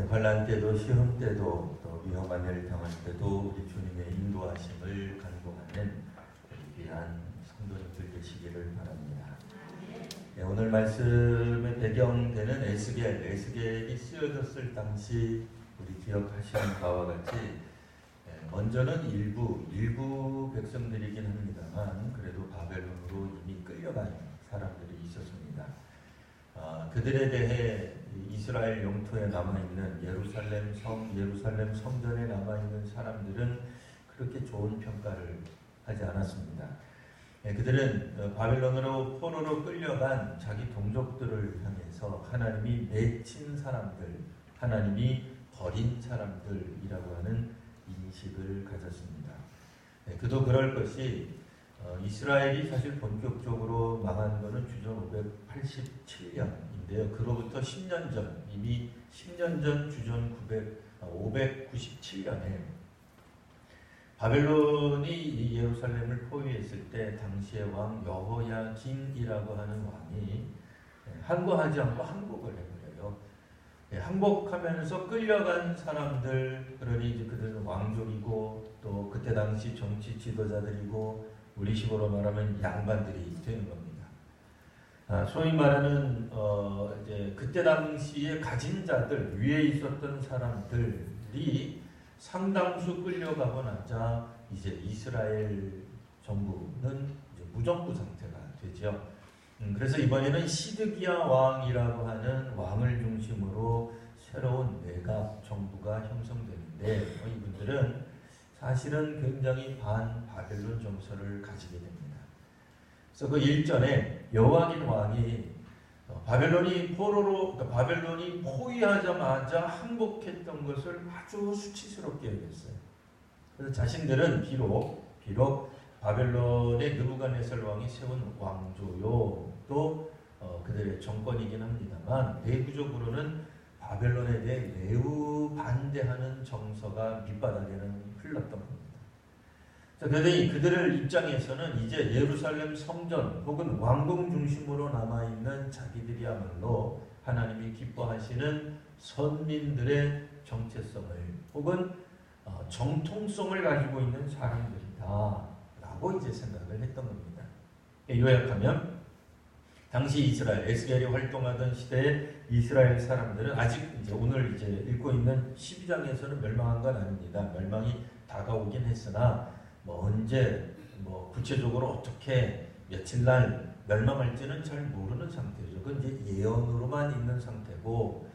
환난 때도 시험 때도 또 위험한 일을 당할 때도 우리 주님의 인도하심을 간구하는 귀한 성도님들 되시기를 바랍니다. 네, 오늘 말씀의 배경되는 에스겔이 쓰여졌을 당시 우리 기억하시는 바와 같이 먼저는 일부 백성들이긴 합니다만 그래도 바벨론으로 이미 끌려간 사람들이 있었습니다. 그들에 대해 이스라엘 영토에 남아있는 예루살렘 성전에 남아있는 사람들은 그렇게 좋은 평가를 하지 않았습니다. 그들은 바벨론으로 포로로 끌려간 자기 동족들을 향해서 하나님이 맺힌 사람들, 하나님이 버린 사람들이라고 하는 인식을 가졌습니다. 그도 그럴 것이 이스라엘이 사실 본격적으로 망한 것은 주전 587년인데요. 그로부터 10년 전, 이미 10년 전 주전 597년에 바벨론이 예루살렘을 포위했을 때 당시의 왕 여호야긴이라고 하는 왕이 항거하지 않고 항복을 해버려요. 항복하면서 끌려간 사람들, 그러니 이제 그들은 왕족이고 또 그때 당시 정치 지도자들이고 우리식으로 말하면 양반들이 되는 겁니다. 소위 말하는 이제 그때 당시에 가진 자들, 위에 있었던 사람들이 상당수 끌려가고 나자 이제 이스라엘 정부는 이제 무정부 상태가 되죠. 그래서 이번에는 시드기야 왕이라고 하는 왕을 중심으로 새로운 내각 정부가 형성되는데 이분들은 사실은 굉장히 반바벨론 정서를 가지게 됩니다. 그래서 그 일전에 여호야긴 왕이 바벨론이 포위하자마자 항복했던 것을 아주 수치스럽게 여겼어요. 그래서 자신들은 비록 바벨론의 느부갓네살 왕이 세운 왕조요, 또 그들의 정권이긴 합니다만 내부적으로는 바벨론에 대해 매우 반대하는 정서가 밑바닥에는 흘렀던 겁니다. 그러니 그들을 입장에서는 이제 예루살렘 성전 혹은 왕궁 중심으로 남아있는 자기들이야말로 하나님이 기뻐하시는 선민들의 정체성을 혹은 정통성을 가지고 있는 사람들이다 라고 이제 생각을 했던 겁니다. 요약하면 당시 이스라엘, 에스겔이 활동하던 시대에 이스라엘 사람들은 아직 이제 오늘 이제 읽고 있는 12장에서는 멸망한 건 아닙니다. 멸망이 다가오긴 했으나 언제 구체적으로 어떻게 며칠 날 멸망할지는 잘 모르는 상태죠. 그건 이제 예언으로만 있는 상태고,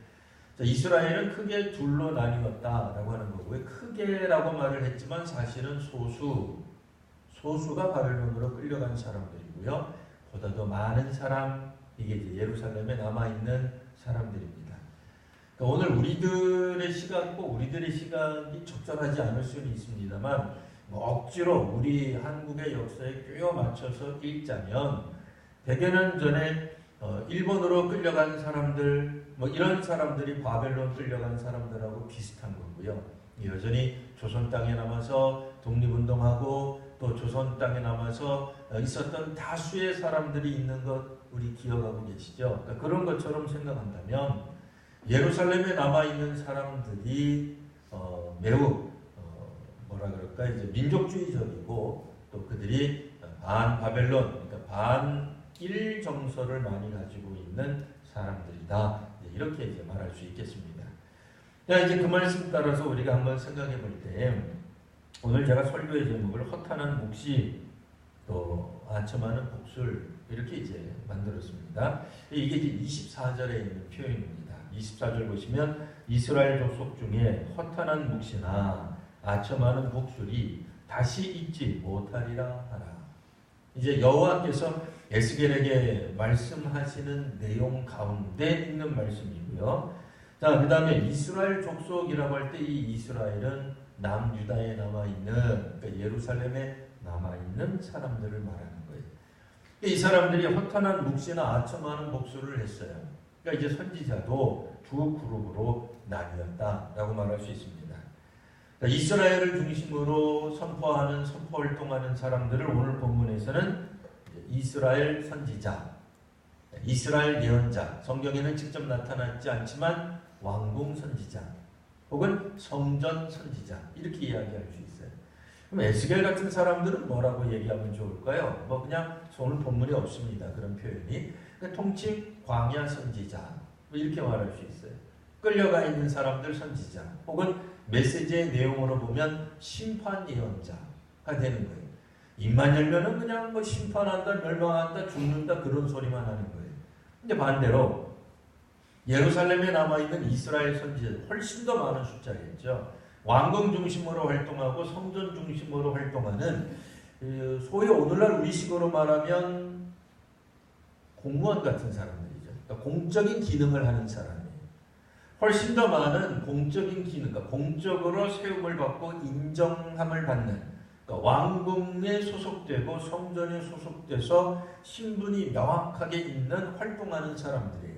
이스라엘은 크게 둘로 나뉘었다라고 하는 거고요. 크게라고 말을 했지만 사실은 소수가 바벨론으로 끌려간 사람들이고요. 보다 더 많은 사람, 이게 이제 예루살렘에 남아있는 사람들입니다. 그러니까 오늘 우리들의 시각이 적절하지 않을 수는 있습니다만 억지로 우리 한국의 역사에 끼워 맞춰서 읽자면 100여 년 전에 일본으로 끌려간 사람들, 이런 사람들이 바벨론 끌려간 사람들하고 비슷한 거고요. 여전히 조선 땅에 남아서 독립운동하고 또 조선 땅에 남아서 있었던 다수의 사람들이 있는 것 우리 기억하고 계시죠? 그러니까 그런 것처럼 생각한다면 예루살렘에 남아있는 사람들이 매우 이제 민족주의적이고 또 그들이 반바벨론, 그러니까 반일 정서를 많이 가지고 있는 사람들이다. 이렇게 이제 말할 수 있겠습니다. 이제 그 말씀 따라서 우리가 한번 생각해 볼 때 오늘 제가 설교의 제목을 허탄한 묵시 또 아첨하는 복술 이렇게 이제 만들었습니다. 이게 이제 24절에 있는 표현입니다. 24절 보시면 이스라엘 족속 중에 허탄한 묵시나 아첨하는 복술이 다시 있지 못하리라 하라. 이제 여호와께서 에스겔에게 말씀하시는 내용 가운데 있는 말씀이고요. 자, 그 다음에 이스라엘 족속이라고 할 때 이 이스라엘은 남유다에 남아있는, 그러니까 예루살렘에 남아있는 사람들을 말하는 거예요. 이 사람들이 허탄한 묵시나 아첨하는 복술을 했어요. 그러니까 이제 선지자도 두 그룹으로 나뉘었다라고 말할 수 있습니다. 이스라엘을 중심으로 선포 활동하는 사람들을 오늘 본문에서는 이스라엘 선지자, 이스라엘 예언자, 성경에는 직접 나타나지 않지만 왕궁 선지자, 혹은 성전 선지자 이렇게 이야기할 수 있어요. 그럼 에스겔 같은 사람들은 뭐라고 얘기하면 좋을까요? 뭐 그냥 오늘 본문이 없습니다. 그런 표현이. 통칭 광야 선지자 뭐 이렇게 말할 수 있어요. 끌려가 있는 사람들 선지자 혹은 메시지의 내용으로 보면 심판 예언자가 되는 거예요. 입만 열면은 그냥 뭐 심판한다, 멸망한다, 죽는다 그런 소리만 하는 거예요. 근데 반대로 예루살렘에 남아있는 이스라엘 선지자 훨씬 더 많은 숫자겠죠. 왕궁 중심으로 활동하고 성전 중심으로 활동하는 소위 오늘날 우리식으로 말하면 공무원 같은 사람들이죠. 그러니까 공적인 기능을 하는 사람이에요. 훨씬 더 많은 공적인 기능, 그러니까 공적으로 세움을 받고 인정함을 받는 그러니까 왕궁에 소속되고 성전에 소속돼서 신분이 명확하게 있는 활동하는 사람들이에요.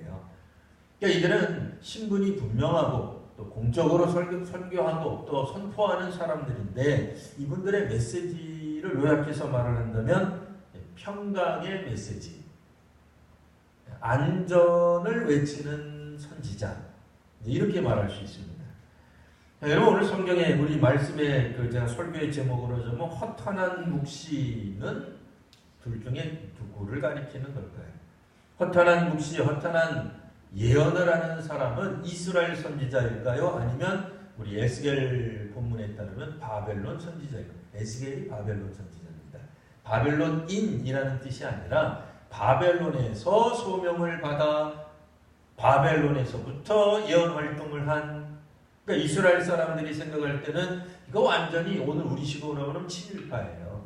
그러니까 이들은 신분이 분명하고 또 공적으로 설교하고 또 선포하는 사람들인데 이분들의 메시지를 요약해서 말을 한다면 평강의 메시지, 안전을 외치는 선지자 이렇게 말할 수 있습니다. 여러분 오늘 성경에 우리 말씀의 제가 설교의 제목으로 하자면 허탄한 묵시는 둘 중에 누구를 가리키는 걸까요? 허탄한 묵시, 허탄한 예언을 하는 사람은 이스라엘 선지자일까요? 아니면 우리 에스겔 본문에 따르면 바벨론 선지자일까요? 에스겔이 바벨론 선지자입니다. 바벨론인이라는 뜻이 아니라 바벨론에서 소명을 받아 바벨론에서부터 예언 활동을 한 그러니까 이스라엘 사람들이 생각할 때는 이거 완전히 오늘 우리식으로 하면 친일파예요.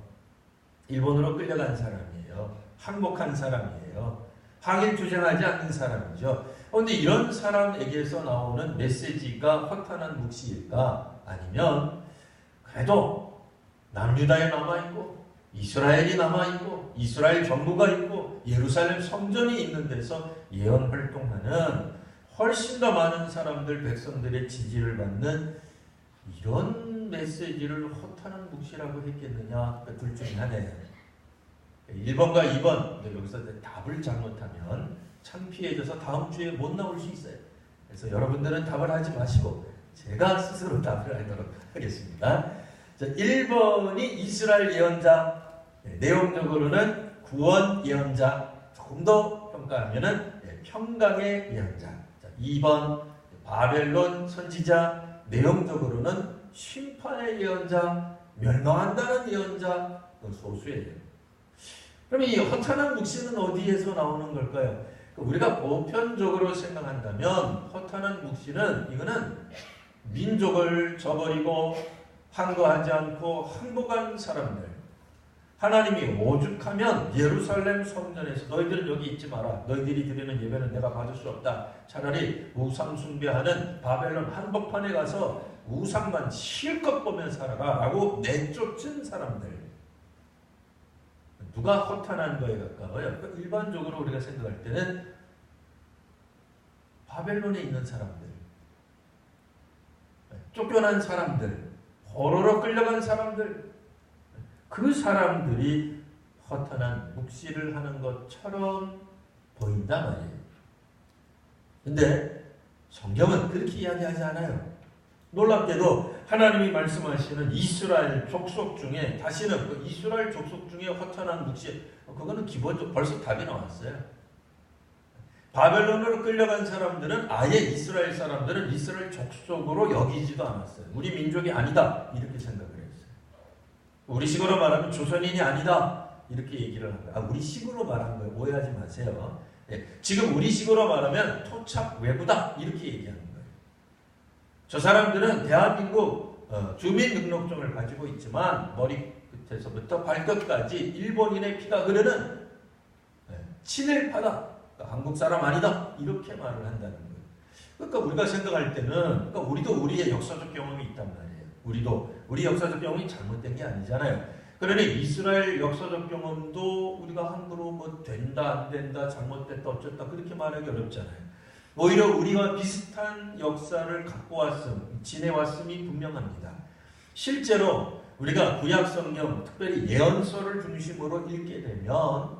일본으로 끌려간 사람이에요. 항복한 사람이에요. 항일 투쟁하지 않는 사람이죠. 그런데 이런 사람에게서 나오는 메시지가 허탄한 묵시일까? 아니면 그래도 남유다에 남아있고 이스라엘이 남아있고 이스라엘 정부가 있고 예루살렘 성전이 있는 데서 예언 활동하는 훨씬 더 많은 사람들, 백성들의 지지를 받는 이런 메시지를 허탄한 묵시라고 했겠느냐? 그러니까 둘 중에 하나예요. 1번과 2번 여기서 답을 잘못하면 창피해져서 다음 주에 못 나올 수 있어요. 그래서 여러분들은 답을 하지 마시고 제가 스스로 답을 하도록 하겠습니다. 자, 1번이 이스라엘 예언자, 내용적으로는 구원 예언자, 조금 더 평가하면은 평강의 예언자. 자, 2번 바벨론 선지자, 내용적으로는 심판의 예언자, 멸망한다는 예언자, 소수예요. 그럼 이 허탄한 묵시는 어디에서 나오는 걸까요? 우리가 보편적으로 생각한다면 허탄한 묵시는 이거는 민족을 저버리고 항거하지 않고 항복한 사람들, 하나님이 오죽하면 예루살렘 성전에서 너희들은 여기 있지 마라, 너희들이 드리는 예배는 내가 받을 수 없다, 차라리 우상 숭배하는 바벨론 한복판에 가서 우상만 실컷 보며 살아라 라고 내쫓은 사람들, 누가 허탄한 거에 가까워요? 일반적으로 우리가 생각할 때는 바벨론에 있는 사람들, 쫓겨난 사람들, 포로로 끌려간 사람들, 그 사람들이 허탄한 묵시를 하는 것처럼 보인단 말이에요. 근데 성경은 그렇게 이야기하지 않아요. 놀랍게도 하나님이 말씀하시는 이스라엘 족속 중에 다시는 그 이스라엘 족속 중에 허탄한 묵시, 그거는 기본적으로 벌써 답이 나왔어요. 바벨론으로 끌려간 사람들은 아예 이스라엘 사람들은 이스라엘 족속으로 여기지도 않았어요. 우리 민족이 아니다 이렇게 생각을 했어요. 우리식으로 말하면 조선인이 아니다 이렇게 얘기를 한 거예요. 우리식으로 말한 거예요. 오해하지 마세요. 네, 지금 우리식으로 말하면 토착 외부다 이렇게 얘기하는 거예요. 저 사람들은 대한민국 주민등록증을 가지고 있지만 머리끝에서부터 발끝까지 일본인의 피가 흐르는 친일파다, 그러니까 한국 사람 아니다 이렇게 말을 한다는 거예요. 그러니까 우리가 생각할 때는 그러니까 우리도 우리의 역사적 경험이 있단 말이에요. 우리도 우리 역사적 경험이 잘못된 게 아니잖아요. 그러니 이스라엘 역사적 경험도 우리가 함부로 뭐 된다 안 된다 잘못됐다 어쨌다 그렇게 말하기 어렵잖아요. 오히려 우리와 비슷한 역사를 갖고 지내왔음이 분명합니다. 실제로 우리가 구약 성경, 특별히 예언서를 중심으로 읽게 되면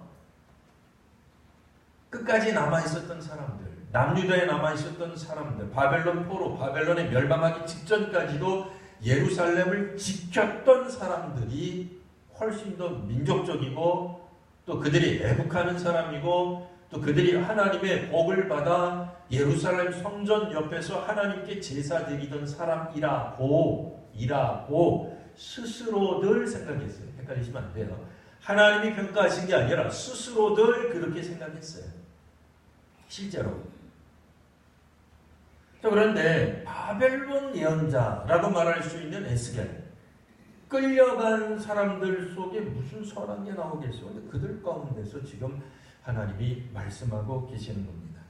끝까지 남아있었던 사람들, 남유다에 남아있었던 사람들, 바벨론 포로, 바벨론에 멸망하기 직전까지도 예루살렘을 지켰던 사람들이 훨씬 더 민족적이고 또 그들이 애국하는 사람이고 또 그들이 하나님의 복을 받아 예루살렘 성전 옆에서 하나님께 제사 드리던 사람이라고 스스로들 생각했어요. 헷갈리시면 안 돼요. 하나님이 평가하신 게 아니라 스스로들 그렇게 생각했어요. 실제로. 자, 그런데 바벨론 예언자라고 말할 수 있는 에스겔, 끌려간 사람들 속에 무슨 선한 게 나오겠어요? 근데 그들 가운데서 지금 하나님이 말씀하고 계시는 겁니다.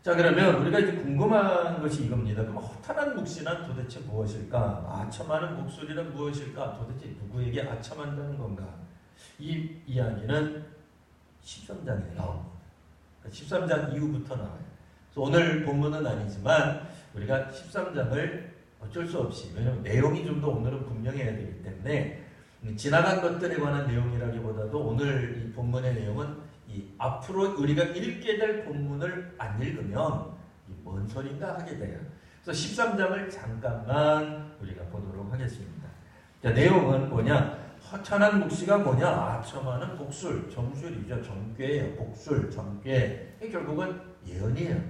자, 그러면 우리가 이제 궁금한 것이 이겁니다. 그럼 허탄한 묵시란 도대체 무엇일까? 아첨하는 목소리는 무엇일까? 도대체 누구에게 아첨한다는 건가? 이 이야기는 13장에 나옵니다. 13장 이후부터 나와요. 그래서 오늘 본문은 아니지만 우리가 13장을 어쩔 수 없이, 왜냐하면 내용이 좀 더 오늘은 분명해야 되기 때문에 지나간 것들에 관한 내용이라기보다도 오늘 이 본문의 내용은 이 앞으로 우리가 읽게 될 본문을 안 읽으면 뭔 소린가 하게 돼요. 그래서 13장을 잠깐만 우리가 보도록 하겠습니다. 자, 내용은 뭐냐? 허탄한 묵시가 뭐냐? 아첨하는 복술, 정술이죠. 정죄예요. 복술, 정죄. 결국은 예언이에요.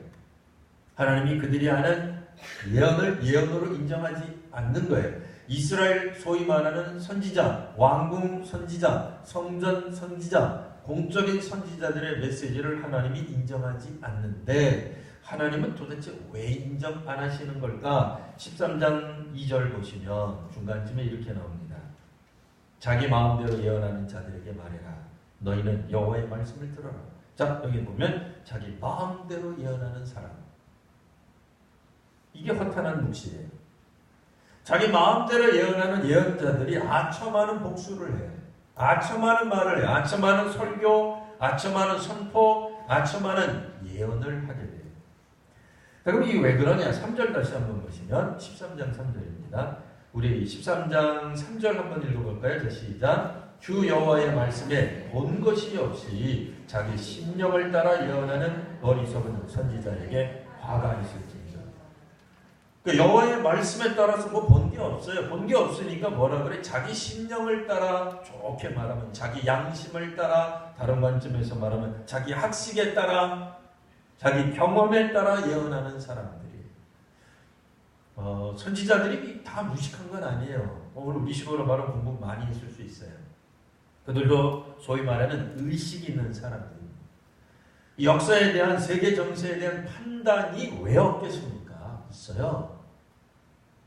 하나님이 그들이 하는 예언을 예언으로 인정하지 않는 거예요. 이스라엘 소위 말하는 선지자, 왕궁 선지자, 성전 선지자, 공적인 선지자들의 메시지를 하나님이 인정하지 않는데 하나님은 도대체 왜 인정 안 하시는 걸까? 13장 2절 보시면 중간쯤에 이렇게 나옵니다. 자기 마음대로 예언하는 자들에게 말해라. 너희는 여호와의 말씀을 들어라. 자, 여기 보면 자기 마음대로 예언하는 사람. 이게 허탄한 묵시예요. 자기 마음대로 예언하는 예언자들이 아첨하는 복수를 해요. 아첨하는 말을 해요. 아첨하는 설교, 아첨하는 선포, 아첨하는 예언을 하게 돼요. 그럼 이게 왜 그러냐? 3절 다시 한번 보시면 13장 3절입니다. 우리 13장 3절 한번 읽어볼까요? 자, 시작. 주 여호와의 말씀에 본 것이 없이 자기 심령을 따라 예언하는 어리석은 선지자에게 화가 있을지니라. 그 여호와의 말씀에 따라서 뭐 본 게 없어요. 본 게 없으니까 뭐라 그래? 자기 심령을 따라, 좋게 말하면 자기 양심을 따라, 다른 관점에서 말하면 자기 학식에 따라, 자기 경험에 따라 예언하는 사람들이 선지자들이 다 무식한 건 아니에요. 오늘 미식으로 말하면 공부 많이 했을 수 있어요. 그들도 소위 말하는 의식 있는 사람들입니다. 역사에 대한, 세계 정세에 대한 판단이 왜 없겠습니까? 있어요.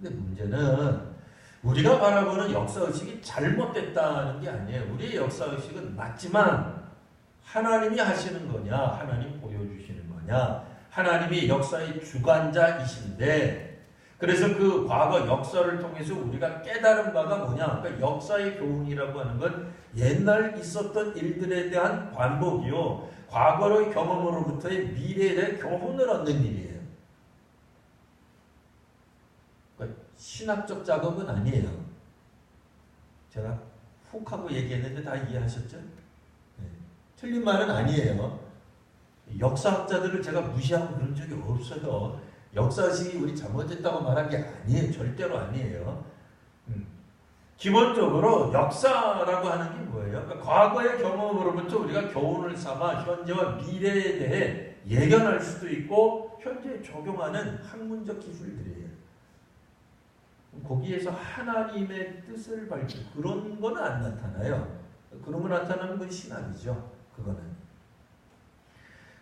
근데 문제는 우리가 바라보는 역사의식이 잘못됐다는 게 아니에요. 우리의 역사의식은 맞지만 하나님이 하시는 거냐, 하나님 보여주시는 거냐, 하나님이 역사의 주관자이신데, 그래서 그 과거 역사를 통해서 우리가 깨달은 바가 뭐냐, 그러니까 역사의 교훈이라고 하는 건 옛날 있었던 일들에 대한 반복이요, 과거의 경험으로부터의 미래에 대한 교훈을 얻는 일이에요. 그러니까 신학적 작업은 아니에요. 제가 훅 하고 얘기했는데 다 이해하셨죠? 네. 틀린 말은 아니에요. 역사학자들을 제가 무시하고 그런 적이 없어요. 역사식이 우리 잘못했다고 말한 게 아니에요. 절대로 아니에요. 기본적으로 역사라고 하는 게 뭐예요? 그러니까 과거의 경험으로부터 우리가 교훈을 삼아 현재와 미래에 대해 예견할 수도 있고 현재에 적용하는 학문적 기술들이에요. 거기에서 하나님의 뜻을 밝히고 그런 건 안 나타나요. 그런 거 나타나는 건 신학이죠. 그거는.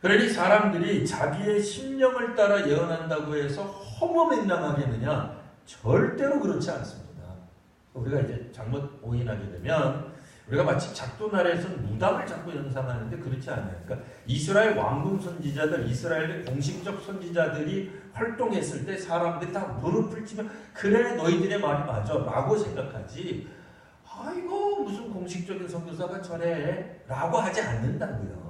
그러니 사람들이 자기의 심령을 따라 예언한다고 해서 허무맹랑하겠느냐? 절대로 그렇지 않습니다. 우리가 이제 잘못 오인하게 되면 우리가 마치 작두나라에서 무당을 자꾸 연상하는데 그렇지 않아요. 그러니까 이스라엘 왕궁 선지자들, 이스라엘의 공식적 선지자들이 활동했을 때 사람들이 다 무릎을 치면 그래 너희들의 말이 맞아 라고 생각하지, 아이고 무슨 공식적인 선교사가 저래 라고 하지 않는다고요.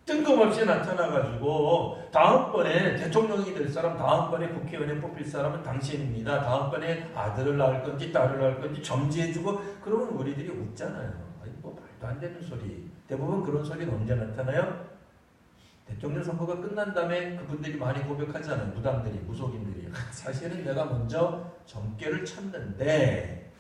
뜬금없이 나타나가지고 다음번에 대통령이 될 사람, 다음번에 국회의원에 뽑힐 사람은 당신입니다. 다음번에 아들을 낳을 건지 딸을 낳을 건지 점지해주고 그러면 우리들이 웃잖아요. 아니 뭐 말도 말도 안 되는 소리. 대부분 그런 소리는 언제 나타나요? 대통령 선거가 끝난 다음에 그분들이 많이 고백하잖아요. 무당들이, 무속인들이. 사실은 내가 먼저 정계를 쳤는데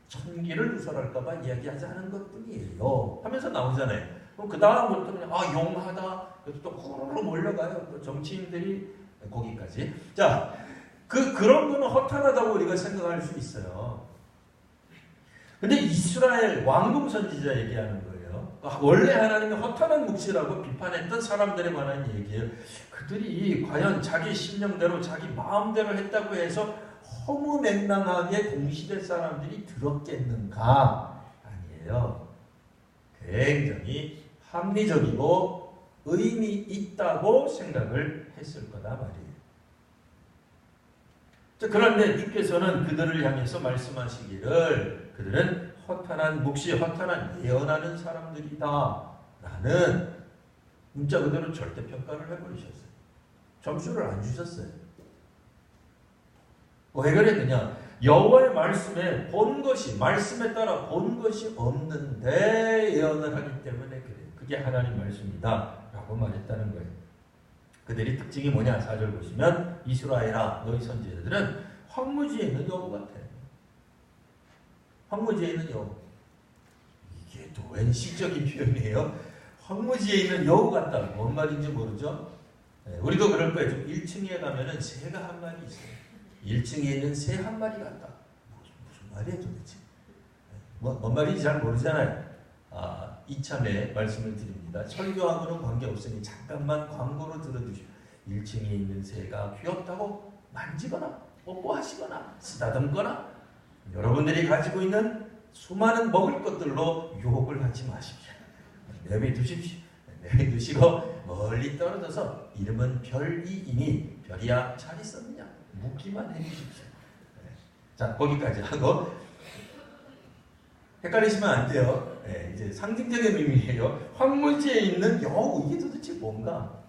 천기를 누설할까봐 이야기하지 않은 것뿐이에요. 하면서 나오잖아요. 그럼 그 다음부터는 용하다. 그래서 또 후루룩 몰려가요. 또 정치인들이 거기까지. 자, 그런 거는 허탄하다고 우리가 생각할 수 있어요. 근데 이스라엘 왕궁 선지자 얘기하는 거예요. 원래 하나님이 허탄한 묵시라고 비판했던 사람들에 관한 얘기예요. 그들이 과연 자기 심령대로 자기 마음대로 했다고 해서 허무맹랑하게 동시대 사람들이 들었겠는가? 아니에요. 굉장히 합리적이고 의미 있다고 생각을 했을 거다 말이에요. 그런데 주께서는 그들을 향해서 말씀하시기를 그들은 허탄한 묵시, 허탄한 예언하는 사람들이다 라는 문자 그대로 절대평가를 해버리셨어요. 점수를 안 주셨어요. 왜 그랬느냐? 여호와의 말씀에 본 것이, 말씀에 따라 본 것이 없는데 예언을 하기 때문에 그래요. 그게 하나님 말씀이다 라고 말했다는 거예요. 그들이 특징이 뭐냐? 4절 보시면 이스라엘아 너희 선지자들은 황무지에 있는 여우 같아. 황무지에 있는 여우. 이게 또 웬 시적인 표현이에요? 황무지에 있는 여우 같다. 뭔 말인지 모르죠? 네, 우리도 그럴 거예요. 1층에 가면은 새가 한 마리 있어요. 1층에 있는 새 한 마리 같다. 무슨 말이에요 도대체? 뭔 말인지 잘 모르잖아요. 이참에 말씀을 드립니다. 설교하고는 관계없으니 잠깐만 광고로 들어주시오. 1층에 있는 새가 귀엽다고 만지거나 뽀뽀하시거나 쓰다듬거나 여러분들이 가지고 있는 수많은 먹을 것들로 유혹을 하지 마십시오. 내비두십시오. 내비두시고 멀리 떨어져서 이름은 별이이니 별이야 잘 있었느냐 묻기만 해주십시오. 자, 거기까지 하고 헷갈리시면 안 돼요. 네, 이제 상징적인 의미예요. 황무지에 있는 여우, 이게 도대체 뭔가?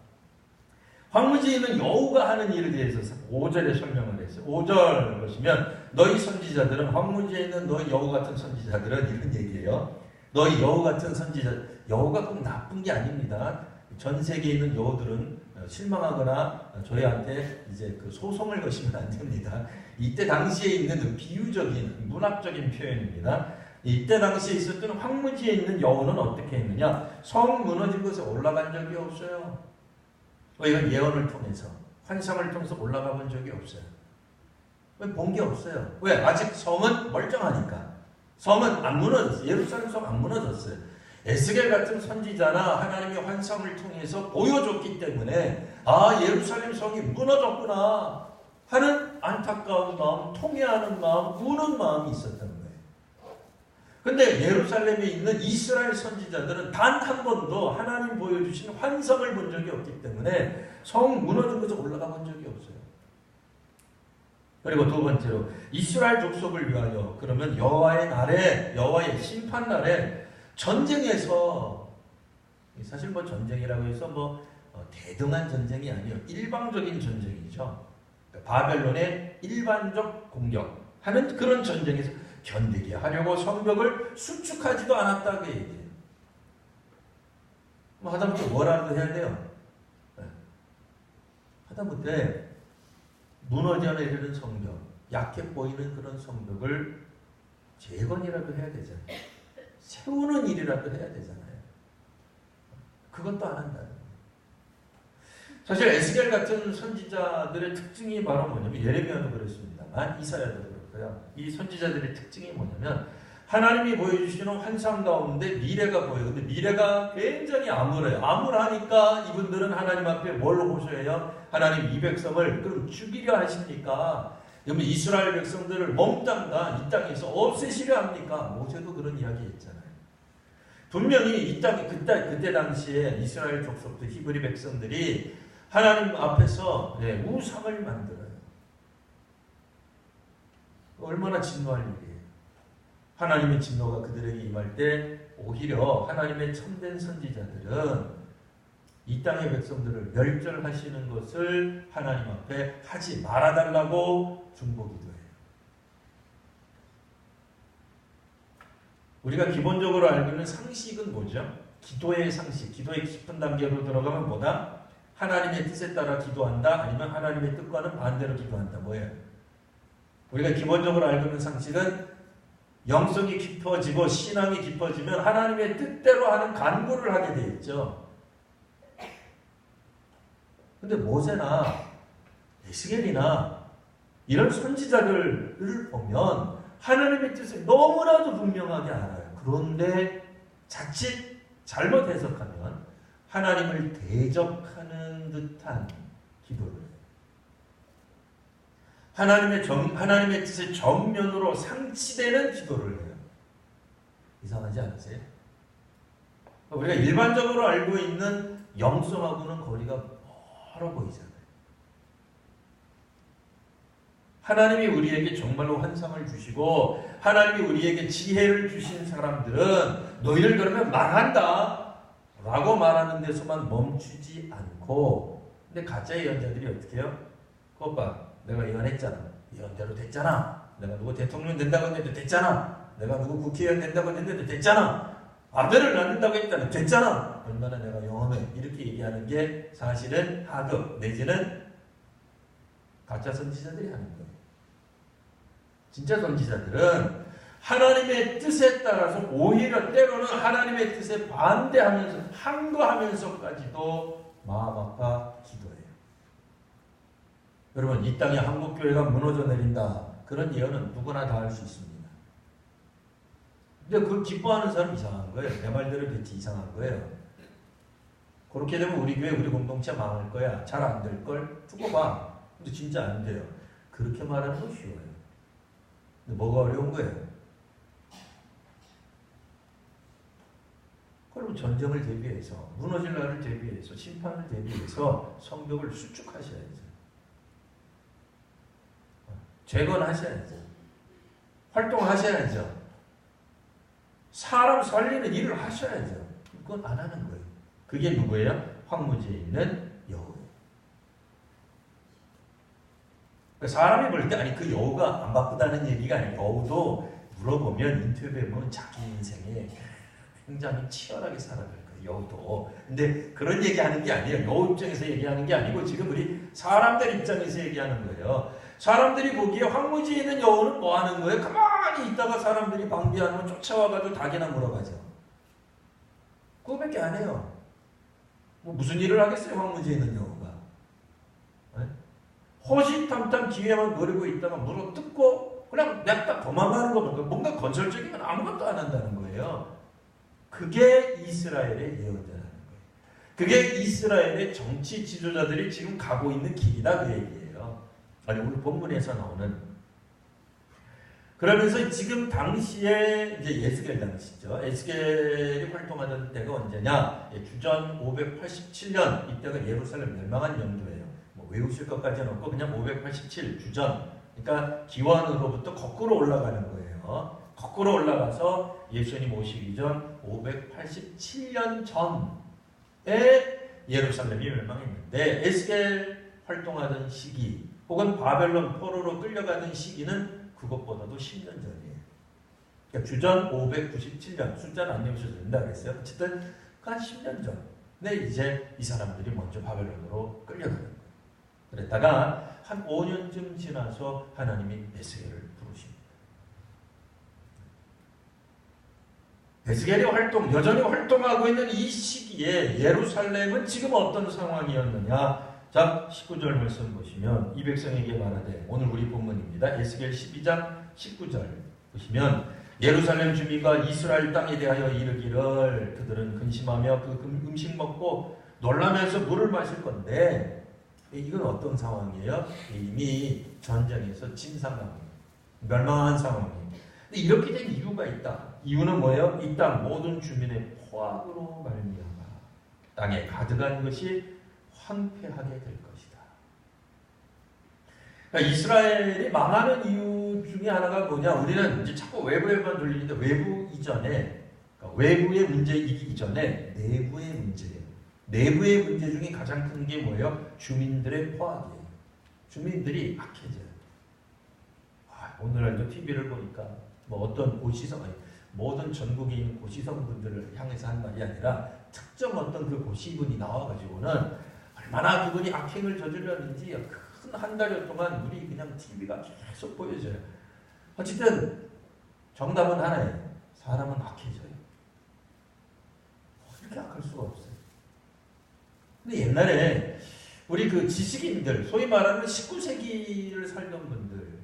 황무지에 있는 여우가 하는 일에 대해서 5절에 설명을 했어요. 5절 보시면 너희 선지자들은 황무지에 있는 너희 여우 같은 선지자들은 이런 얘기예요. 너희 여우 같은 선지자, 여우가 꼭 나쁜 게 아닙니다. 전 세계에 있는 여우들은 실망하거나 저희한테 이제 그 소송을 거시면 안 됩니다. 이때 당시에 있는 그 비유적인 문학적인 표현입니다. 이때 당시에 있었던 황무지에 있는 여우는 어떻게 했느냐? 성 무너진 곳에 올라간 적이 없어요. 이건 예언을 통해서 환상을 통해서 올라가 본 적이 없어요. 왜 본 게 없어요? 왜? 아직 성은 멀쩡하니까. 성은 안 무너졌어요. 예루살렘 성 안 무너졌어요. 에스겔 같은 선지자나 하나님의 환상을 통해서 보여줬기 때문에 예루살렘 성이 무너졌구나 하는 안타까운 마음, 통회하는 마음, 우는 마음이 있었던 거예요. 근데 예루살렘에 있는 이스라엘 선지자들은 단 한 번도 하나님 보여주신 환상을 본 적이 없기 때문에 성 무너진 곳에 올라가 본 적이 없어요. 그리고 두 번째로 이스라엘 족속을 위하여 그러면 여호와의 날에 여호와의 심판 날에 전쟁에서 사실 뭐 전쟁이라고 해서 대등한 전쟁이 아니에요. 일방적인 전쟁이죠. 바벨론의 일반적 공격하는 그런 전쟁에서 견디게 하려고 성벽을 수축하지도 않았다고 얘기해요. 하다못해 뭐라도 해야 돼요. 하다못해 무너져 내리는 성벽, 약해 보이는 그런 성벽을 재건이라도 해야 되잖아요. 세우는 일이라도 해야 되잖아요. 그것도 안 한다는 거예요. 사실 에스겔 같은 선지자들의 특징이 바로 뭐냐면 예레미야도 그렇습니다만 이사야도 그렇고요. 이 선지자들의 특징이 뭐냐면 하나님이 보여주시는 환상 가운데 미래가 보여요. 근데 미래가 굉장히 암울해요. 암울하니까 이분들은 하나님 앞에 뭘 호소해요? 하나님 이 백성을 그럼 죽이려 하십니까? 그러면 이스라엘 백성들을 몽땅 이 땅에서 없애시려 합니까? 모세도 그런 이야기 했잖아요. 분명히 이 땅에 그때 당시에 이스라엘 족속들 히브리 백성들이 하나님 앞에서 우상을 만들어요. 얼마나 진노할 일이에요. 하나님의 진노가 그들에게 임할 때 오히려 하나님의 참된 선지자들은 이 땅의 백성들을 멸절하시는 것을 하나님 앞에 하지 말아달라고 중보기도 해요. 우리가 기본적으로 알고 있는 상식은 뭐죠? 기도의 상식, 기도의 깊은 단계로 들어가면 뭐다? 하나님의 뜻에 따라 기도한다? 아니면 하나님의 뜻과는 반대로 기도한다? 뭐예요? 우리가 기본적으로 알고 있는 상식은 영성이 깊어지고 신앙이 깊어지면 하나님의 뜻대로 하는 간구를 하게 돼 있죠. 근데 모세나 에스겔이나 이런 선지자들을 보면 하나님의 뜻을 너무나도 분명하게 알아요. 그런데 자칫 잘못 해석하면 하나님을 대적하는 듯한 기도를 해요. 하나님의 뜻의 정면으로 상치되는 기도를 해요. 이상하지 않으세요? 우리가 일반적으로 알고 있는 영성하고는 거리가 멀어 보이잖아요. 하나님이 우리에게 정말로 환상을 주시고 하나님이 우리에게 지혜를 주신 사람들은 너희를 그러면 망한다 라고 말하는 데서만 멈추지 않고, 근데 가짜 예언자들이 어떻게 해요? 그것 봐, 내가 예언했잖아, 예언대로 됐잖아, 내가 누구 대통령 된다고 했는데 됐잖아, 내가 누구 국회의원 된다고 했는데 됐잖아, 아들을 낳는다고 했잖아, 됐잖아, 얼마나 내가 영험해, 이렇게 얘기하는 게 사실은 하급 내지는 가짜 선지자들이 하는 거예요. 진짜 선지자들은 하나님의 뜻에 따라서 오히려 때로는 하나님의 뜻에 반대하면서 항거하면서까지도 마음 아파 기도해요. 여러분, 이 땅에 한국교회가 무너져 내린다, 그런 예언은 누구나 다 할 수 있습니다. 근데 그걸 기뻐하는 사람이 이상한 거예요. 내 말대로 됐지 이상한 거예요. 그렇게 되면 우리 교회, 우리 공동체 망할 거야, 잘 안 될걸, 두고 봐. 근데 진짜 안 돼요. 그렇게 말하는 건 쉬워요. 근데 뭐가 어려운 거예요? 그럼 전쟁을 대비해서, 무너질 날을 대비해서, 심판을 대비해서 성벽을 수축하셔야죠. 재건하셔야죠. 활동하셔야죠. 사람 살리는 일을 하셔야죠. 그건 안 하는 거예요. 그게 누구예요? 황무지에 있는 여우. 사람이 볼 때, 아니 그 여우가 안 바쁘다는 얘기가 아니에요. 여우도 물어보면 인터뷰에 보면 자기 인생에 굉장히 치열하게 살아갈 거예요. 여우도. 근데 그런 얘기하는 게 아니에요. 여우 입장에서 얘기하는 게 아니고 지금 우리 사람들 입장에서 얘기하는 거예요. 사람들이 보기에 황무지에 있는 여우는 뭐 하는 거예요? 가만히 있다가 사람들이 방비하면 쫓아와가지고 닭이나 물어가죠. 그거밖에 안 해요. 뭐 무슨 일을 하겠어요, 황무지에 있는 여우가. 네? 호시탐탐 기회만 노리고 있다가 물어뜯고 그냥 냅다 도망가는 겁니다. 뭔가 건설적인 건 아무것도 안 한다는 거예요. 그게 이스라엘의 예언자라는 거예요. 그게 이스라엘의 정치 지도자들이 지금 가고 있는 길이다, 그 얘기예요. 아니, 오늘 본문에서 나오는. 그러면서 지금 당시에 이제 에스겔 당시죠. 에스겔이 활동하던 때가 언제냐? 주전 587년, 이때가 예루살렘 멸망한 연도예요. 뭐 외우실 것까지는 없고 그냥 587 주전. 그러니까 기원으로부터 거꾸로 올라가는 거예요. 거꾸로 올라가서 예수님 오시기 전 587년 전에 예루살렘이 멸망했는데, 에스겔 활동하던 시기 혹은 바벨론 포로로 끌려가는 시기는 그것보다도 10년 전이에요. 그러니까 주전 597년, 숫자는 안 외우셔도 된다 그랬어요. 어쨌든 한 10년 전. 근데 이제 이 사람들이 먼저 바벨론으로 끌려가는 거예요. 그랬다가 한 5년쯤 지나서 하나님이 에스겔을 부르십니다. 에스겔이 여전히 활동하고 있는 이 시기에 예루살렘은 지금 어떤 상황이었느냐? 자, 19절 말씀 보시면, 이 백성에게 말하되, 오늘 우리 본문입니다. 에스겔 12장 19절 보시면, 예루살렘 주민과 이스라엘 땅에 대하여 이르기를, 그들은 근심하며 그 음식 먹고 놀라면서 물을 마실 건데, 이건 어떤 상황이에요? 이미 전쟁에서 진 상황이에요. 멸망한 상황이에요. 근데 이렇게 된 이유가 있다. 이유는 뭐예요? 이 땅 모든 주민의 포악으로 말미암아 땅에 가득한 것이 황폐하게 될 것이다. 그러니까 이스라엘이 망하는 이유 중에 하나가 뭐냐? 우리는 이제 자꾸 외부에만 돌리는데, 외부 이전에, 그러니까 외부의 문제이기 이전에 내부의 문제예요. 내부의 문제 중에 가장 큰 게 뭐예요? 주민들의 포악이에요. 주민들이 악해져요. 오늘날도 TV를 보니까 뭐 어떤 고시성, 모든 전국에 있는 고시성분들을 향해서 한 말이 아니라 특정 어떤 그 고시분이 나와가지고는 얼마나 그분이 악행을 저질렀는지 큰 한 달여 동안 우리 그냥 TV가 계속 보여줘요. 어쨌든 정답은 하나예요. 사람은 악해져요. 이렇게 악할 수가 없어요. 근데 옛날에 우리 그 지식인들, 소위 말하는 19세기를 살던 분들,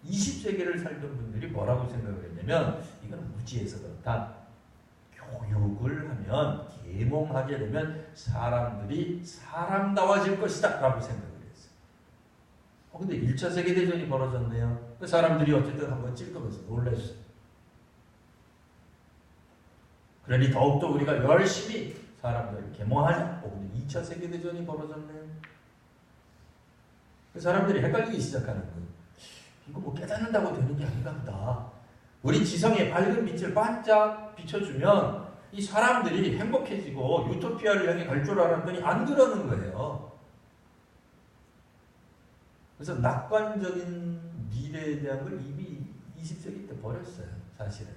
20세기를 살던 분들이 뭐라고 생각을 했냐면 이건 무지해서 그렇다. 교육을 하면, 계몽하게 되면 사람들이 사람다워질 것이다 라고 생각을 했어요. 근데 1차 세계대전이 벌어졌네요. 그 사람들이 어쨌든 한번 찔끔해서 놀랐어요. 그러니 더욱더 우리가 열심히 사람들을 계몽하자. 근데 2차 세계대전이 벌어졌네요. 그 사람들이 헷갈리기 시작하는 거예요. 이거 뭐 깨닫는다고 되는 게 아닌가 보다. 우리 지성에 밝은 빛을 반짝 비춰주면 이 사람들이 행복해지고 유토피아를 향해 갈 줄 알았더니 안 그러는 거예요. 그래서 낙관적인 미래에 대한 걸 이미 20세기 때 버렸어요. 사실은.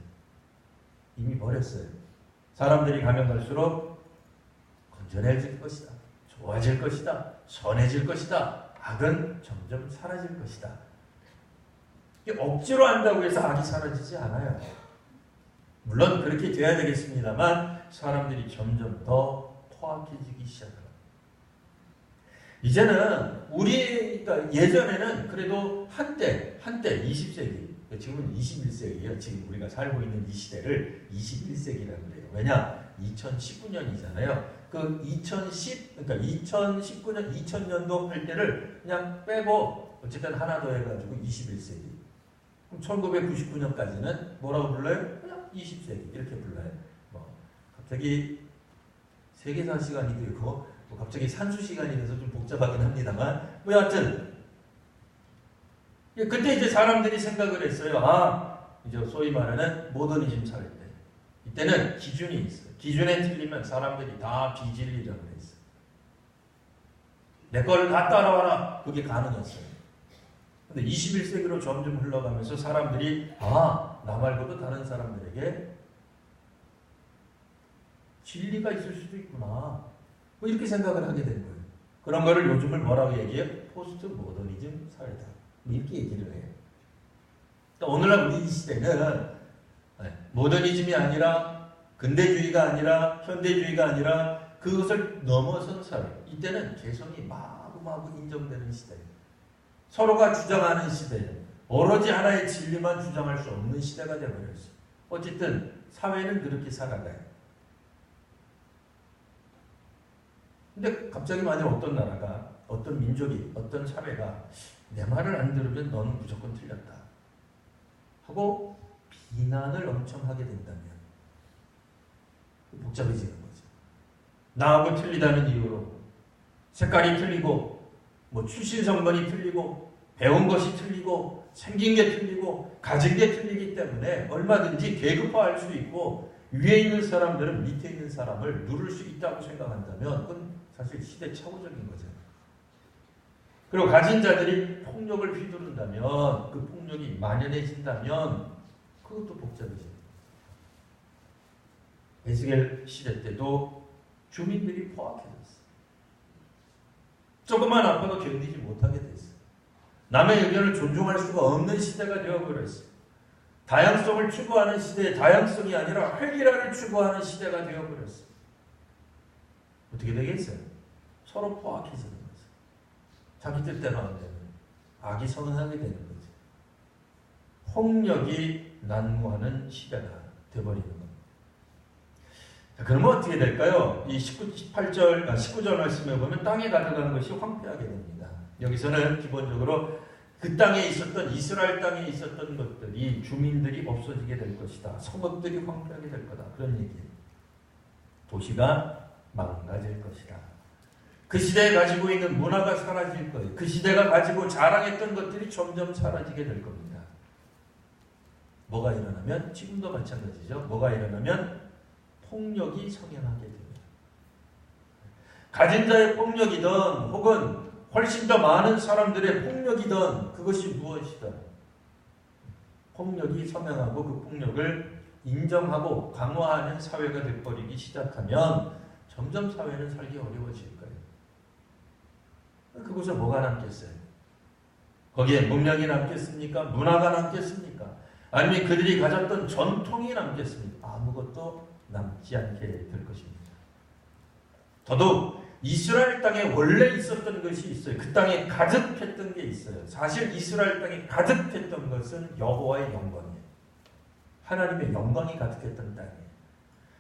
이미 버렸어요. 사람들이 가면 갈수록 건전해질 것이다. 좋아질 것이다. 선해질 것이다. 악은 점점 사라질 것이다. 이게 억지로 한다고 해서 악이 사라지지 않아요. 물론 그렇게 돼야 되겠습니다만 사람들이 점점 더 포악해지기 시작합니다. 이제는 그러니까 예전에는 그래도 한때 20세기, 지금은 21세기예요. 지금 우리가 살고 있는 이 시대를 21세기라고 그래요. 왜냐? 2019년이잖아요. 그 2019년, 2000년도 할 때를 그냥 빼고 어쨌든 하나 더 해가지고 21세기. 그럼 1999년까지는 뭐라고 불러요? 그냥 20세기 이렇게 불러요. 갑자기 세계사 시간이 되고 갑자기 산수 시간이 돼서 좀 복잡하긴 합니다만 여하튼 그때 이제 사람들이 생각을 했어요. 이제 소위 말하는 모더니즘 사회 때 이때는 기준이 있어요. 기준에 틀리면 사람들이 다 비진리라고 했어요. 내 거를 다 따라와라. 그게 가능했어요. 근데 21세기로 점점 흘러가면서 사람들이 나 말고도 다른 사람들에게 진리가 있을 수도 있구나. 이렇게 생각을 하게 된 거예요. 그런 거를 요즘을 뭐라고 얘기해요? 포스트 모더니즘 사회다. 이렇게 얘기를 해요. 오늘날 우리 시대는 모더니즘이 아니라 근대주의가 아니라 현대주의가 아니라 그것을 넘어선 사회. 이때는 개성이 마구마구 인정되는 시대예요. 서로가 주장하는 시대예요. 오로지 하나의 진리만 주장할 수 없는 시대가 되어버렸어요. 어쨌든 사회는 그렇게 살아가요. 근데 갑자기 만약 어떤 나라가, 어떤 민족이, 어떤 사회가 내 말을 안 들으면 너는 무조건 틀렸다 하고 비난을 엄청 하게 된다면 복잡해지는 거죠. 나하고 틀리다는 이유로 색깔이 틀리고 출신 성분이 틀리고 배운 것이 틀리고 생긴 게 틀리고 가진 게 틀리기 때문에 얼마든지 계급화할 수 있고 위에 있는 사람들은 밑에 있는 사람을 누를 수 있다고 생각한다면 그건 사실 시대착오적인 거죠. 그리고 가진 자들이 폭력을 휘두른다면 그 폭력이 만연해진다면 그것도 복잡해져요. 에스겔 시대 때도 주민들이 포악해졌어요. 조금만 아파도 견디지 못하게 됐어요. 남의 의견을 존중할 수가 없는 시대가 되어버렸어요. 다양성을 추구하는 시대에 다양성이 아니라 활기라를 추구하는 시대가 되어버렸어요. 어떻게 되겠어요? 서로 포악해지는 거죠. 자기 뜻대로 안 되는 악이 성행하게 되는 거죠. 폭력이 난무하는 시대가 되어버리는 겁니다. 자, 그러면 어떻게 될까요? 이 19절 말씀에 보면 땅에 가져가는 것이 황폐하게 됩니다. 여기서는 기본적으로 그 땅에 있었던 이스라엘 땅에 있었던 것들이 주민들이 없어지게 될 것이다. 성읍들이 황폐하게 될 거다. 그런 얘기예요. 도시가 망가질 것이다. 그 시대에 가지고 있는 문화가 사라질 거예요. 그 시대가 가지고 자랑했던 것들이 점점 사라지게 될 겁니다. 뭐가 일어나면? 지금도 마찬가지죠. 뭐가 일어나면? 폭력이 성행하게 됩니다. 가진 자의 폭력이든 혹은 훨씬 더 많은 사람들의 폭력이든 그것이 무엇이든 폭력이 성행하고 그 폭력을 인정하고 강화하는 사회가 되어버리기 시작하면 점점 사회는 살기 어려워질 거예요. 그곳에 뭐가 남겠어요? 거기에 문명이 남겠습니까? 문화가 남겠습니까? 아니면 그들이 가졌던 전통이 남겠습니까? 아무것도 남지 않게 될 것입니다. 더더욱 이스라엘 땅에 원래 있었던 것이 있어요. 그 땅에 가득했던 게 있어요. 사실 이스라엘 땅에 가득했던 것은 여호와의 영광이에요. 하나님의 영광이 가득했던 땅이에요.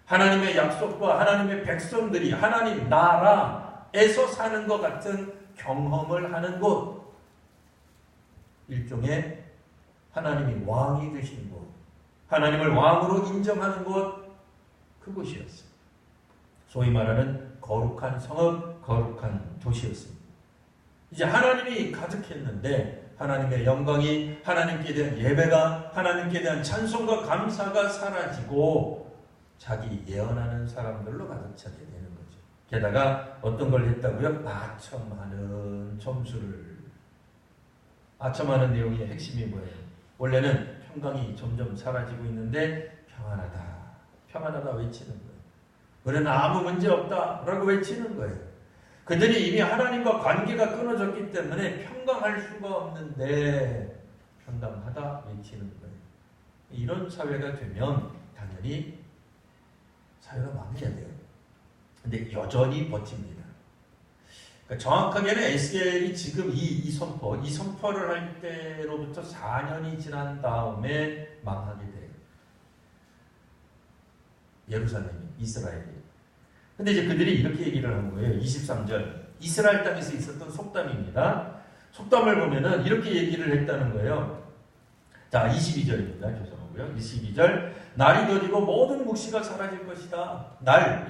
하나님의 약속과 하나님의 백성들이 하나님 나라에서 사는 것 같은 경험을 하는 곳, 일종의 하나님이 왕이 되신 곳, 하나님을 왕으로 인정하는 곳, 그곳이었어요. 소위 말하는 거룩한 성읍, 거룩한 도시였습니다. 이제 하나님이 가득했는데 하나님의 영광이, 하나님께 대한 예배가, 하나님께 대한 찬송과 감사가 사라지고 자기 예언하는 사람들로 가득 차게 되는 거죠. 게다가 어떤 걸 했다고요? 아첨하는 점수를. 아첨하는 내용의 핵심이 뭐예요? 원래는 평강이 점점 사라지고 있는데 평안하다, 평안하다 외치는 거예요. 우리는 아무 문제 없다 라고 외치는 거예요. 그들이 이미 하나님과 관계가 끊어졌기 때문에 평강할 수가 없는데 평강하다 외치는 거예요. 이런 사회가 되면 당연히 사회가 망해야 돼요. 근데 여전히 버팁니다. 그러니까 정확하게는 에스겔이 지금 이 선포를 할 때로부터 4년이 지난 다음에 망하게 돼요. 예루살렘이, 이스라엘이. 근데 이제 그들이 이렇게 얘기를 한 거예요. 23절. 이스라엘 땅에서 있었던 속담입니다. 속담을 보면은 이렇게 얘기를 했다는 거예요. 자, 22절입니다. 죄송하고요. 22절. 날이 더디고 모든 묵시가 사라질 것이다.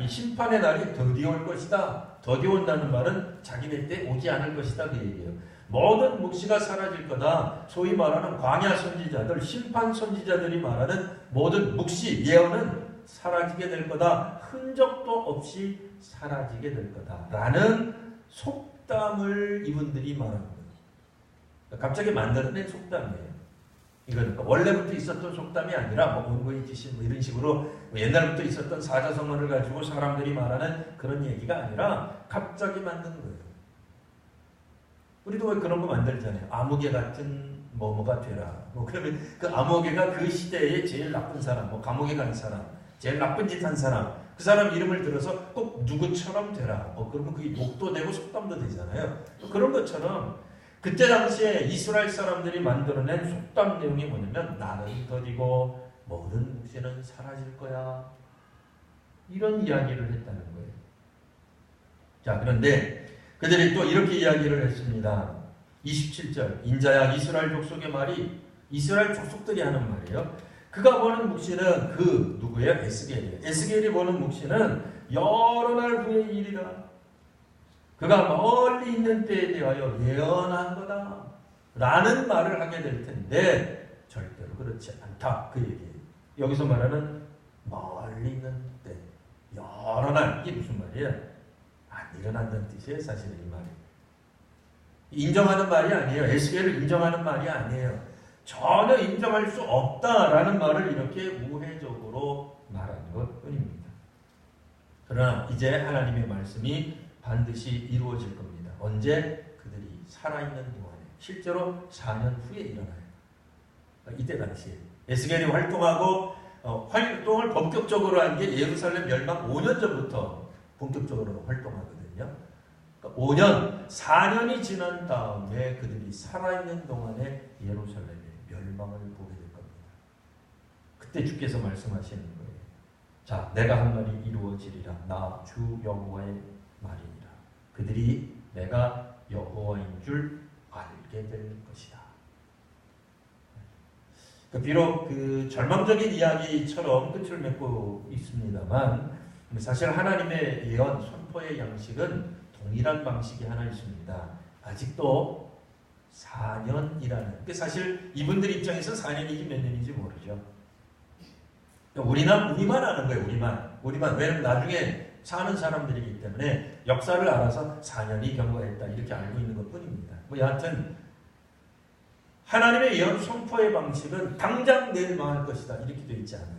이 심판의 날이 더디올 것이다. 더디온다는 말은 자기네 때 오지 않을 것이다. 그 얘기예요. 모든 묵시가 사라질 거다. 소위 말하는 광야 선지자들, 심판 선지자들이 말하는 모든 묵시, 예언은 사라지게 될 거다. 흔적도 없이 사라지게 될 거다. 라는 속담을 이분들이 말하는 거예요. 갑자기 만들어낸 속담이에요. 이거는 원래부터 있었던 속담이 아니라 원고의 지신 이런 식으로 옛날부터 있었던 사자성어를 가지고 사람들이 말하는 그런 얘기가 아니라 갑자기 만든 거예요. 우리도 왜 그런 거 만들잖아요. 아무개 같은 뭐뭐가 되라. 그러면 그 아무개가 그 시대에 제일 나쁜 사람, 감옥에 간 사람, 제일 나쁜 짓 한 사람, 그 사람 이름을 들어서 꼭 누구처럼 되라. 그러면 그게 욕도 되고 속담도 되잖아요. 그런 것처럼 그때 당시에 이스라엘 사람들이 만들어낸 속담 내용이 뭐냐면 날은 더디고 모든 묵시는 사라질 거야. 이런 이야기를 했다는 거예요. 자, 그런데 그들이 또 이렇게 이야기를 했습니다. 27절. 인자야 이스라엘 족속의 말이 이스라엘 족속들이 하는 말이에요. 그가 보는 묵시는 그 누구예요? 에스겔이에요. 에스겔이 보는 묵시는 여러 날 후의 일이라. 그가 멀리 있는 때에 대하여 예언한 거다 라는 말을 하게 될 텐데 절대로 그렇지 않다. 그 얘기예요. 여기서 말하는 멀리 있는 때, 여러 날, 이게 무슨 말이에요? 안 일어난다는 뜻이에요. 사실은 이 말이. 인정하는 말이 아니에요. 에스겔을 인정하는 말이 아니에요. 전혀 인정할 수 없다라는 말을 이렇게 우회적으로 말하는 것 뿐입니다. 그러나 이제 하나님의 말씀이 반드시 이루어질 겁니다. 언제? 그들이 살아있는 동안에. 실제로 4년 후에 일어나요. 이때 당시에. 에스겔이 활동하고 활동을 본격적으로 한 게 예루살렘 멸망 5년 전부터 본격적으로 활동하거든요. 그러니까 5년, 4년이 지난 다음에 그들이 살아있는 동안에 예루살렘의 멸망을 보게 될 겁니다. 그때 주께서 말씀하시는 거예요. 자, 내가 한 말이 이루어지리라. 나 주 여호와의 말이니라. 그들이 내가 여호와인 줄 알게 될 것이다. 비록 그 절망적인 이야기처럼 끝을 맺고 있습니다만 사실 하나님의 예언 선포의 양식은 동일한 방식이 하나 있습니다. 아직도 4년이라는. 사실 이분들 입장에서 4년인지 몇 년인지 모르죠. 우리만 아는 거예요. 우리만. 왜냐면 나중에 사는 사람들이기 때문에 역사를 알아서 4년이 경과했다 이렇게 알고 있는 것 뿐입니다. 여하튼 하나님의 예언 선포의 방식은 당장 내일 망할 것이다 이렇게 되어 있지 않아요.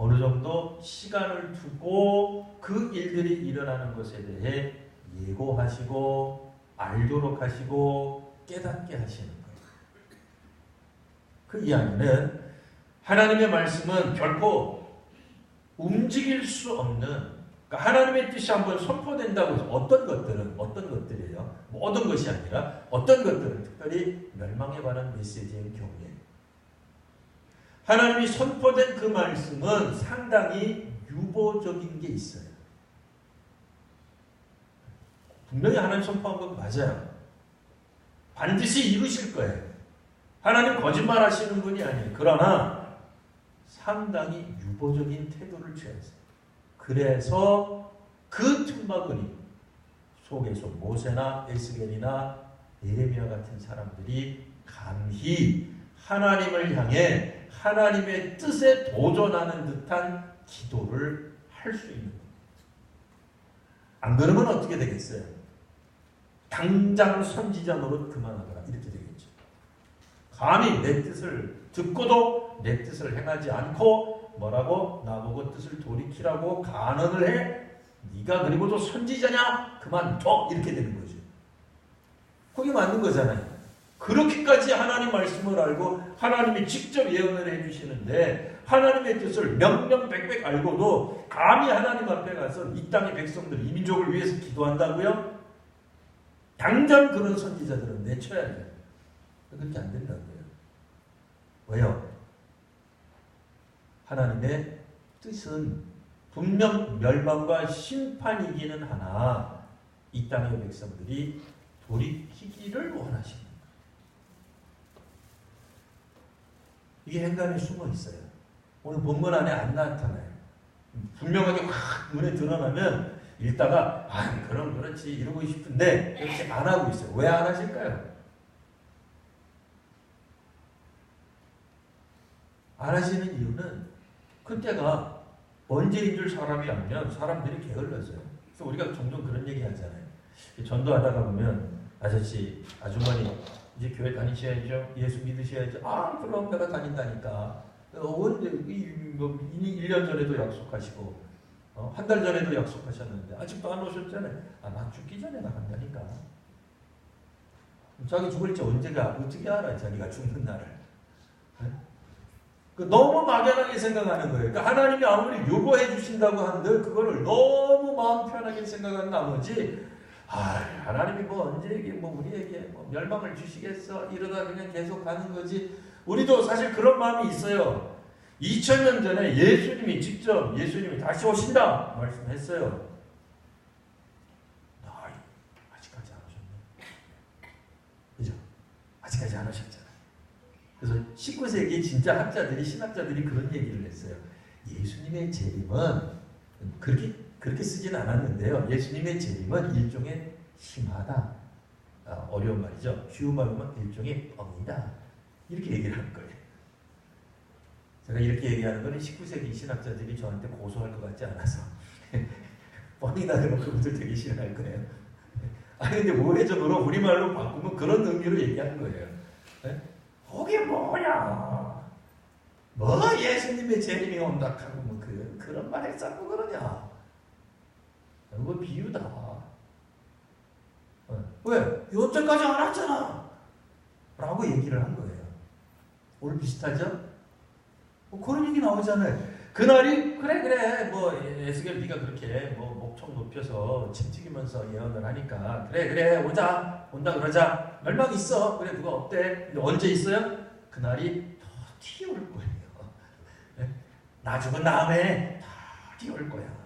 어느 정도 시간을 두고 그 일들이 일어나는 것에 대해 예고하시고 알도록 하시고 깨닫게 하시는 거예요. 그 이야기는 하나님의 말씀은 결코 움직일 수 없는, 그러니까 하나님의 뜻이 한번 선포된다고 해서 어떤 것들이에요. 모든 것이 아니라 어떤 것들은 특별히 멸망에 관한 메시지의 경우에 하나님이 선포된 그 말씀은 상당히 유보적인 게 있어요. 분명히 하나님 선포한 건 맞아요. 반드시 이루실 거예요. 하나님 거짓말 하시는 분이 아니에요. 그러나 상당히 유보적인 태도를 취하세요. 그래서 그 틈바구니 속에서 모세나 에스겔이나 예레미야 같은 사람들이 감히 하나님을 향해 하나님의 뜻에 도전하는 듯한 기도를 할 수 있는 겁니다. 안 그러면 어떻게 되겠어요? 당장 선지자 노릇 그만하거라 이렇게 되겠죠. 감히 내 뜻을 듣고도 내 뜻을 행하지 않고 뭐라고 나보고 뜻을 돌이키라고 간언을 해? 네가 그리고도 선지자냐? 그만둬 이렇게 되는 거죠. 그게 맞는 거잖아요. 그렇게까지 하나님 말씀을 알고 하나님이 직접 예언을 해주시는데 하나님의 뜻을 명명백백 알고도 감히 하나님 앞에 가서 이 땅의 백성들, 이 민족을 위해서 기도한다고요? 당장 그런 선지자들은 내쳐야 돼요. 그렇게 안 된다고요. 왜요? 하나님의 뜻은 분명 멸망과 심판이기는 하나 이 땅의 백성들이 돌이키기를 원하십니다. 이게 행간에 숨어 있어요. 오늘 본문 안에 안 나타나요. 분명하게 확 눈에 드러나면 읽다가 그럼 그렇지 이러고 싶은데 그렇게 안 하고 있어요. 왜 안 하실까요? 안 하시는 이유는 그때가 언제인 줄 사람이 알면 사람들이 게을러져요. 그래서 우리가 종종 그런 얘기 하잖아요. 전도하다가 보면 아저씨, 아주머니 이제 교회 다니셔야죠. 예수 믿으셔야죠. 그럼 내가 다닌다니까. 언제 1년 전에도 약속하시고 한 달 전에도 약속하셨는데 아직도 안 오셨잖아요. 나 죽기 전에 나간다니까. 자기 죽을지 언제가 어떻게 알아? 자기가 죽는 날을. 너무 막연하게 생각하는 거예요. 그러니까 하나님이 아무리 요구해 주신다고 한들 그거를 너무 마음 편하게 생각하는 나머지 하나님이 언제에게 우리에게 멸망을 주시겠어? 이러다 그냥 계속 가는 거지. 우리도 사실 그런 마음이 있어요. 2000년 전에 예수님이 다시 오신다 말씀했어요. 아직까지 안 오셨네. 그죠? 아직까지 안 오셨잖아요. 그래서 19세기 진짜 신학자들이 그런 얘기를 했어요. 예수님의 재림은 그렇게 쓰진 않았는데요. 예수님의 재림은 일종의 심하다. 어려운 말이죠. 쉬운 말로 일종의 뻥이다. 이렇게 얘기를 한 거예요. 제가 이렇게 얘기하는 거는 19세기 신학자들이 저한테 고소할 것 같지 않아서 뻥이다 그러면 그분들 되게 싫어할 거예요. 근데 우회적으로 우리말로 바꾸면 그런 의미로 얘기하는 거예요. 그게 뭐냐? 예수님의 재림이 온다 하고 그런 말 했다고 그러냐? 그거 비유다. 왜? 여태까지 안 왔잖아. 라고 얘기를 한 거예요. 오늘 비슷하죠? 그런 얘기 나오잖아요. 그날이 그래 에스겔 네가 그렇게 목청 높여서 침 튀기면서 예언을 하니까 그래 온다 그러자. 멸망 있어. 그래 누가 없대. 근데 언제 있어요? 그날이 더 튀어올 거예요. 나 죽은 다음에 다 튀어올 거야.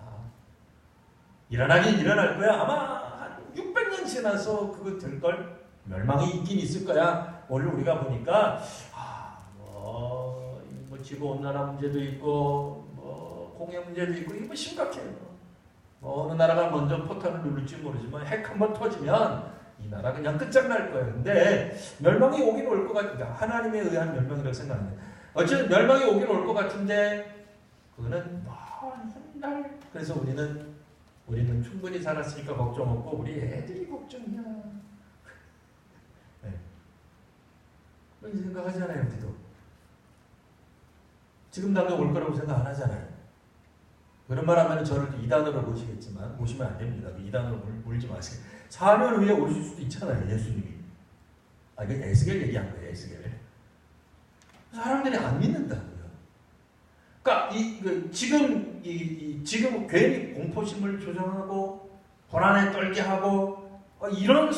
일어나긴 일어날 거야. 아마 한 600년 지나서 그거 될걸. 멸망이 있긴 있을 거야. 오늘 우리가 보니까 지구온난화 문제도 있고 공해 문제도 있고 이거 심각해요. 어느 나라가 먼저 포탄을 누를지 모르지만 핵 한번 터지면 이 나라 그냥 끝장날 거예요. 근데 멸망이 오긴 올 것 같은데 하나님에 의한 멸망이라고 생각합니다. 어쨌든 멸망이 오긴 올 것 같은데 그거는 한 달. 그래서 우리는 충분히 살았으니까 걱정 없고 우리 애들이 걱정이야. 그런 생각하잖아요. 우리도. 지금 당장 올 거라고 생각 안 하잖아요. 그런 말 하면 저를 이단으로 보시겠지만 모시면 안 됩니다. 이단으로 물지 마세요. 4년 후에 오실 수도 있잖아요. 예수님이. 이거 에스겔 얘기한 거예요. 에스겔. 사람들이 안 믿는다고요. 그러니까 지금 괜히 공포심을 조장하고 고난에 떨게 하고 이런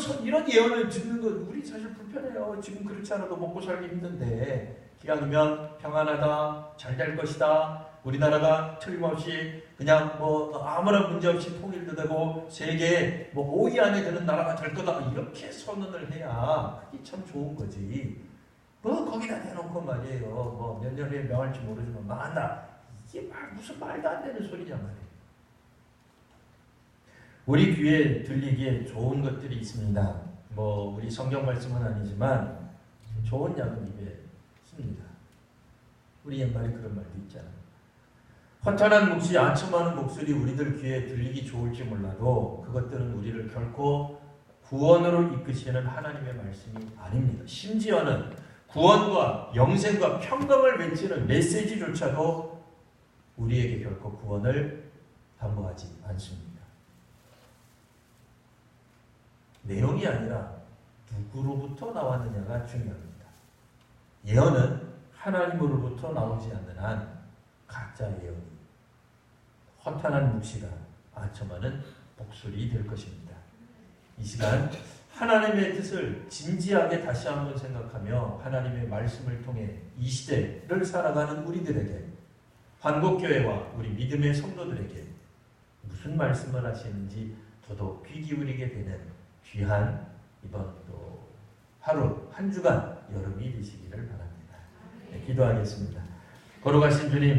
예언을 듣는 거 우리 사실 불편해요. 지금 그렇지 않아도 먹고 살기 힘든데 기왕이면 평안하다, 잘 될 것이다. 우리나라가 틀림없이 그냥 아무런 문제 없이 통일도 되고 세계 5위 안에 드는 나라가 될 거다. 이렇게 선언을 해야 그게 참 좋은 거지. 거기다 대놓고 말이에요. 몇 년 후에 명할지 모르지만 망한다. 이게 무슨 말도 안 되는 소리냐 말이에요. 우리 귀에 들리기에 좋은 것들이 있습니다. 우리 성경 말씀은 아니지만 좋은 약은 입에 씁니다. 우리 옛말에 그런 말도 있잖아요. 허탄한 묵시, 아첨하는 목소리 우리들 귀에 들리기 좋을지 몰라도 그것들은 우리를 결코 구원으로 이끄시는 하나님의 말씀이 아닙니다. 심지어는 구원과 영생과 평강을 외치는 메시지조차도 우리에게 결코 구원을 담보하지 않습니다. 내용이 아니라 누구로부터 나왔느냐가 중요합니다. 예언은 하나님으로부터 나오지 않는 한 가짜 예언이 허탄한 묵시가 아첨하는 목소리 될 것입니다. 이 시간 하나님의 뜻을 진지하게 다시 한번 생각하며 하나님의 말씀을 통해 이 시대를 살아가는 우리들에게, 한국교회와 우리 믿음의 성도들에게 무슨 말씀을 하시는지 더더욱 귀 기울이게 되는 귀한 이번 또 하루 한 주간 여름이 되시기를 바랍니다. 기도하겠습니다. 걸어가신 주님,